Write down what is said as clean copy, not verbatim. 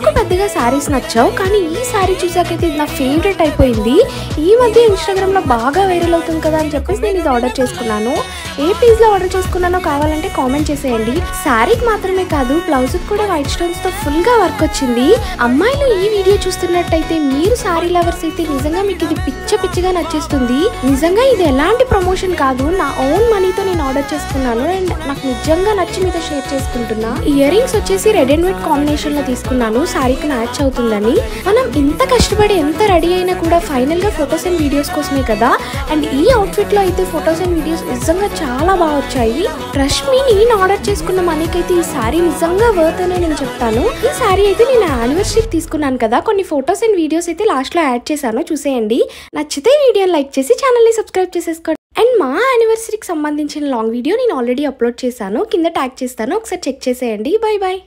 నాకు పెద్దగా శారీస్ నచ్చావు, కానీ ఈ శారీ చూసాకైతే ఇది నా ఫేవరెట్ అయిపోయింది. ఈ మధ్య ఇన్స్టాగ్రామ్లో బాగా వైరల్ అవుతుంది కదా అని చెప్పేసి నేను ఇది ఆర్డర్ చేసుకున్నాను. ఏ పీస్లో ఆర్డర్ చేసుకున్నానో కావాలంటే కామెంట్ చేసేయండి. శారీకి మాత్రమే కాదు, బ్లౌజ్కి కూడా వైట్ స్టోన్స్తో ఫుల్గా వర్క్ వచ్చింది. అమ్మాయిలు ఈ వీడియో చూస్తున్నట్టయితే మీరు శారీ లవర్స్ అయితే నిజంగా మీకు ఇది పిచ్చిగా నచ్చేస్తుంది. నిజంగా ఇది ఎలాంటి ప్రమోషన్ కాదు, నా ఓన్ మనీతో నేను ఆర్డర్ చేసుకున్నాను అండ్ నాకు నిజంగా నచ్చి మీతో షేర్ చేసుకుంటున్నా. ఇయర్ రింగ్స్ వచ్చేసి రెడ్ అండ్ వైట్ కాంబినేషన్ లో తీసుకున్నాను, శారీకి మ్యాచ్ అవుతుందని. మనం ఇంత కష్టపడి ఎంత రెడీ అయినా కూడా ఫైనల్ గా ఫొటోస్ అండ్ వీడియోస్ కోసమే కదా. అండ్ ఈ అవుట్ఫిట్ లో అయితే ఫొటోస్ అండ్ వీడియోస్ నిజంగా చాలా బాగా వచ్చాయి. ట్రస్ట్ మీ, నేను ఆర్డర్ చేసుకున్న మనీకైతే ఈ శారీ నిజంగా వర్త్ అనే నేను చెప్తాను. ఈ శారీ అయితే నేను యానివర్సరీకి తీసుకున్నాను కదా, కొన్ని ఫొటోస్ అండ్ వీడియోస్ అయితే లాస్ట్ లో యాడ్ చేశాను, చూసేయండి. నచ్చితే వీడియోని లైక్ చేసి ఛానల్ ని సబ్స్క్రైబ్ చేసేసుకోండి. అండ్ మా యానివర్సరీకి సంబంధించిన లాంగ్ వీడియో నేను ఆల్రెడీ అప్లోడ్ చేశాను, కింద ట్యాగ్ చేస్తాను, ఒకసారి చెక్ చేసేయండి. Bye bye.